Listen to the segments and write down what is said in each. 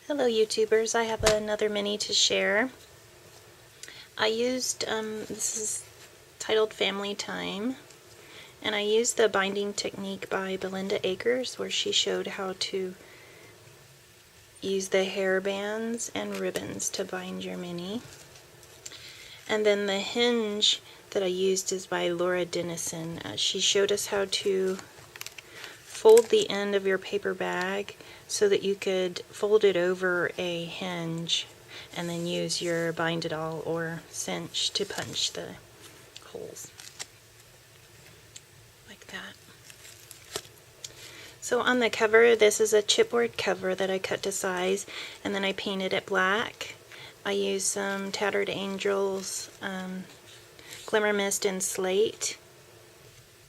Hello YouTubers, I have another mini to share. I used, this is titled Family Time, and I used the binding technique by Belinda Akers where she showed how to use the hair bands and ribbons to bind your mini. And then the hinge that I used is by Laura Dennison. She showed us how to fold the end of your paper bag so that you could fold it over a hinge and then use your bind it all or cinch to punch the holes like that. So on the cover, this is a chipboard cover that I cut to size and then I painted it black. I used some Tattered Angels, Glimmer Mist, and Slate.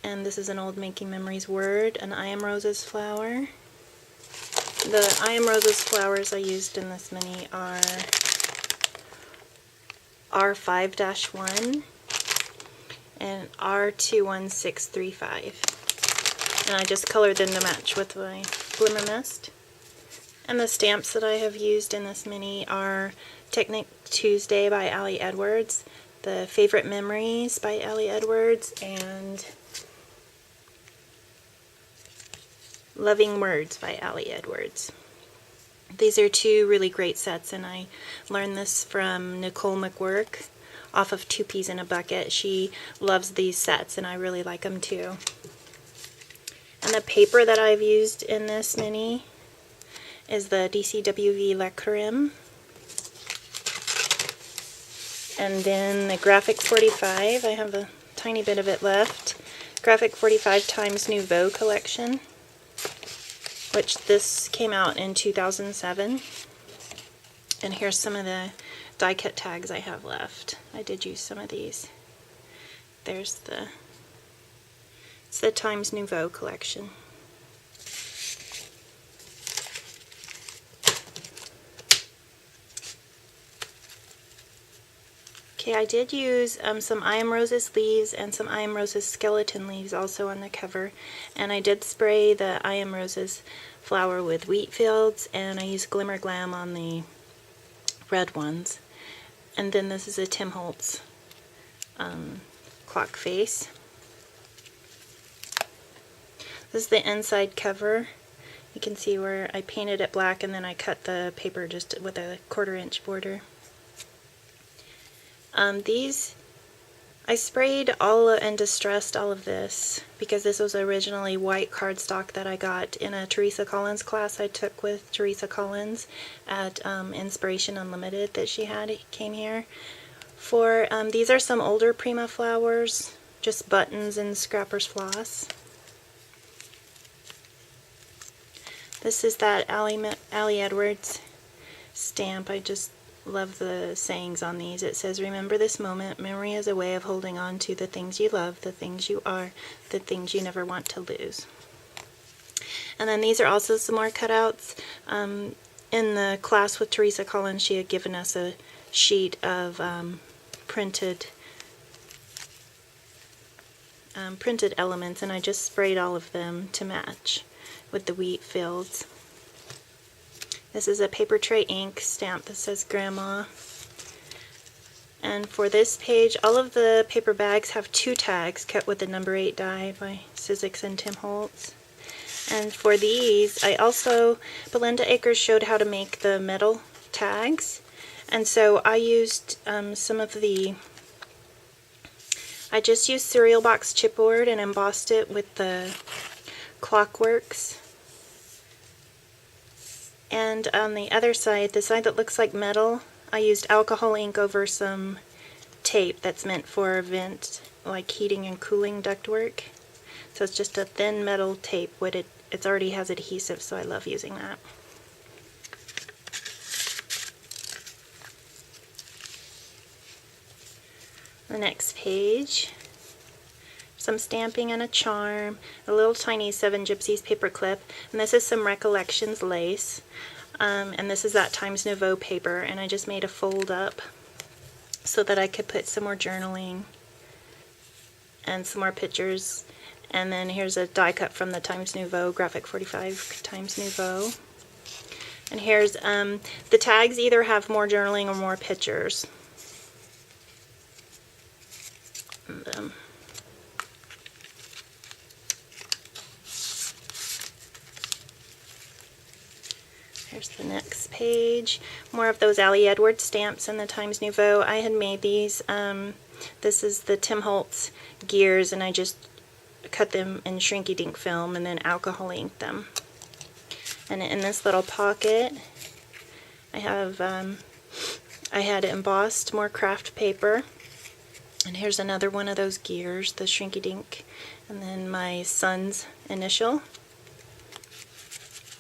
And this is an old Making Memories word, an I Am Roses flower. The I Am Roses flowers I used in this mini are R5-1 and R21635. And I just colored them to match with my Glimmer Mist. And the stamps that I have used in this mini are Technic Tuesday by Allie Edwards, the Favorite Memories by Allie Edwards, and Loving Words by Allie Edwards. These are two really great sets, and I learned this from Nicole McWork off of Two Peas in a Bucket. She loves these sets, and I really like them too. And the paper that I've used in this mini is the DCWV Le Creme. And then the Graphic 45, I have a tiny bit of it left. Graphic 45 Times Nouveau collection, which this came out in 2007. And here's some of the die cut tags I have left. I did use some of these. It's the Times Nouveau collection. Okay, I did use some I Am Roses leaves and some I Am Roses skeleton leaves also on the cover, and I did spray the I Am Roses flower with wheat fields, and I used Glimmer Glam on the red ones. And then this is a Tim Holtz clock face. This is the inside cover. You can see where I painted it black and then I cut the paper just with a 1/4 inch border. These, I sprayed all and distressed all of this because this was originally white cardstock that I got in a Teresa Collins class I took with Teresa Collins at Inspiration Unlimited that she had came here. These are some older Prima flowers, just buttons and scrapper's floss. This is that Allie Edwards stamp. I just love the sayings on these. It says, "Remember this moment. Memory is a way of holding on to the things you love, the things you are, the things you never want to lose." And then these are also some more cutouts. In the class with Teresa Collins, she had given us a sheet of printed elements, and I just sprayed all of them to match with the wheat fields. This is a paper tray ink stamp that says Grandma. And for this page, all of the paper bags have 2 tags cut with the number 8 die by Sizzix and Tim Holtz. And for these, Belinda Akers showed how to make the metal tags. And so I used I just used cereal box chipboard and embossed it with the Clockworks. And on the other side, the side that looks like metal, I used alcohol ink over some tape that's meant for like heating and cooling ductwork. So it's just a thin metal tape, but it already has adhesive, so I love using that. The next page, some stamping and a charm, a little tiny 7 Gypsies paper clip, and this is some Recollections lace, and this is that Times Nouveau paper, and I just made a fold up so that I could put some more journaling and some more pictures. And then here's a die cut from the Times Nouveau, Graphic 45 Times Nouveau. And here's the tags either have more journaling or more pictures. And, here's the next page. More of those Ali Edwards stamps in the Times Nouveau. I had made these. This is the Tim Holtz gears, and I just cut them in Shrinky Dink film and then alcohol inked them. And in this little pocket, I have I had embossed more craft paper. And here's another one of those gears, the Shrinky Dink, and then my son's initial.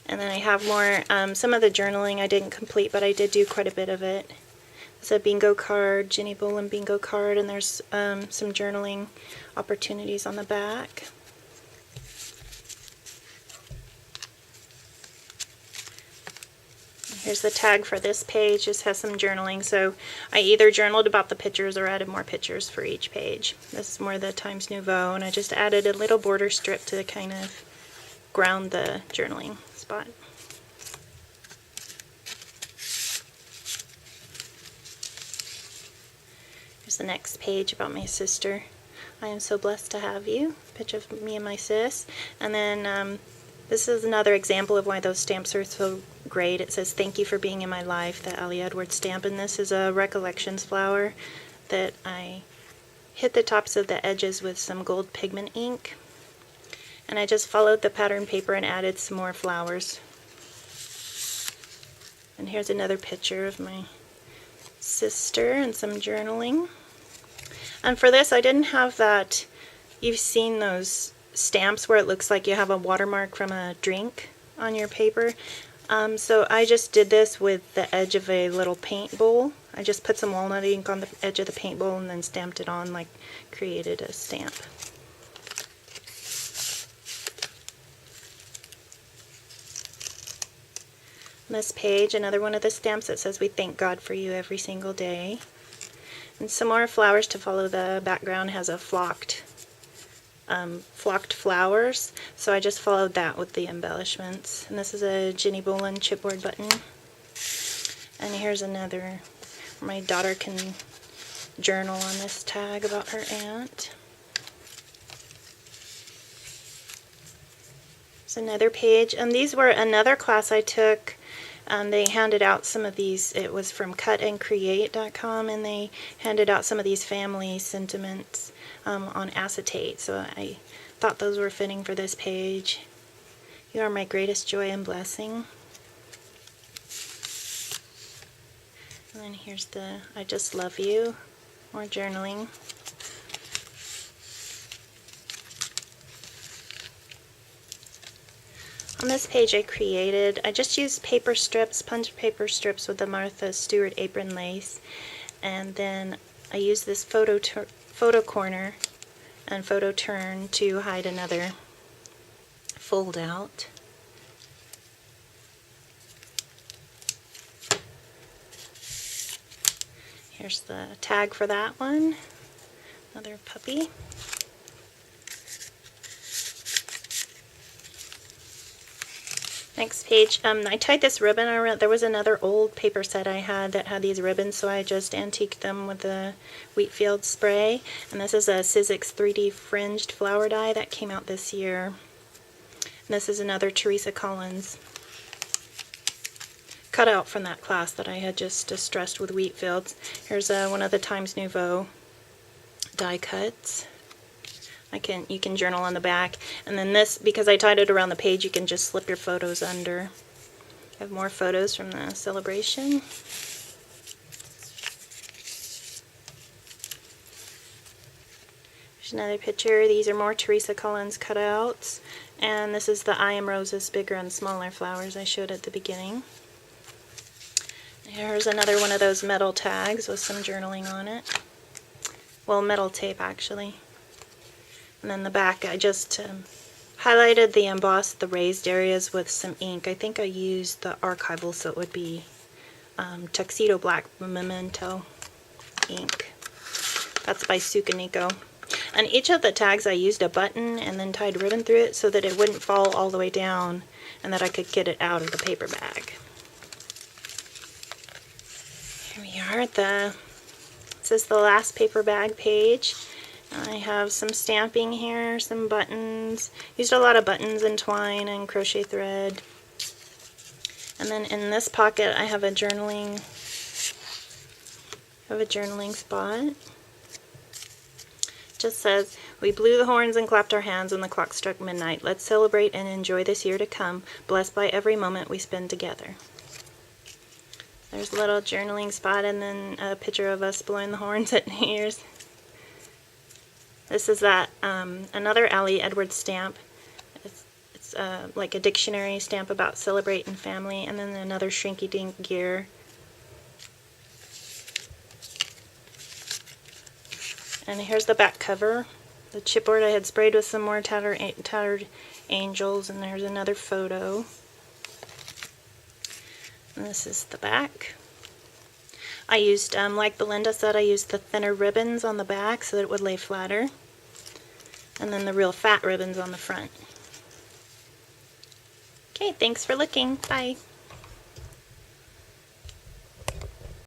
And then I have more, some of the journaling I didn't complete, but I did do quite a bit of it. It's a bingo card, Jenny Bolin bingo card, and there's some journaling opportunities on the back. Here's the tag for this page. Just has some journaling. So I either journaled about the pictures or added more pictures for each page. This is more the Times Nouveau, and I just added a little border strip to kind of ground the journaling spot. Here's the next page about my sister. I am so blessed to have you. Picture of me and my sis. And then this is another example of why those stamps are so great. It says, "Thank you for being in my life," the Ali Edwards stamp. And this is a Recollections flower that I hit the tops of the edges with some gold pigment ink. And I just followed the pattern paper and added some more flowers. And here's another picture of my sister and some journaling. And for this, I didn't have that, you've seen those stamps where it looks like you have a watermark from a drink on your paper. So I just did this with the edge of a little paint bowl. I just put some walnut ink on the edge of the paint bowl and then stamped it on, like created a stamp. This page, another one of the stamps that says, "We thank God for you every single day." And some more flowers to follow. The background has a flocked flowers, so I just followed that with the embellishments. And this is a Jenny Bolin chipboard button. And here's another where my daughter can journal on this tag about her aunt. There's another page, and these were another class I took. They handed out some of these. It was from cutandcreate.com, and they handed out some of these family sentiments on acetate, so I thought those were fitting for this page. "You are my greatest joy and blessing." And then here's the "I just love you," more journaling. On this page I just used paper strips, punch paper strips with the Martha Stewart apron lace, and then I used this photo corner and photo turn to hide another fold out. Here's the tag for that one, another puppy. Next page, I tied this ribbon around. There was another old paper set I had that had these ribbons, so I just antiqued them with the Wheatfield spray. And this is a Sizzix 3D fringed flower die that came out this year. And this is another Teresa Collins cutout from that class that I had just distressed with Wheatfields. Here's one of the Times Nouveau die cuts. You can journal on the back, and then this, because I tied it around the page, you can just slip your photos under. I have more photos from the celebration. There's another picture. These are more Teresa Collins cutouts, and this is the I Am Roses bigger and smaller flowers I showed at the beginning. Here's another one of those metal tags with some journaling on it. Well, metal tape actually. And then the back, I just highlighted the raised areas with some ink. I think I used the archival, so it would be Tuxedo Black Memento ink. That's by Sukaniko. On each of the tags I used a button and then tied ribbon through it so that it wouldn't fall all the way down and that I could get it out of the paper bag. Here we are at this is the last paper bag page. I have some stamping here, some buttons. Used a lot of buttons and twine and crochet thread. And then in this pocket I have a journaling spot. Just says, "We blew the horns and clapped our hands when the clock struck midnight. Let's celebrate and enjoy this year to come, blessed by every moment we spend together." There's a little journaling spot, and then a picture of us blowing the horns at New Year's. This is that another Allie Edwards stamp. It's like a dictionary stamp about celebrating family, and then another Shrinky Dink Gear. And here's the back cover. The chipboard I had sprayed with some more tattered angels, and there's another photo. And this is the back. I used, like Belinda said, I used the thinner ribbons on the back so that it would lay flatter. And then the real fat ribbons on the front. Okay, thanks for looking. Bye.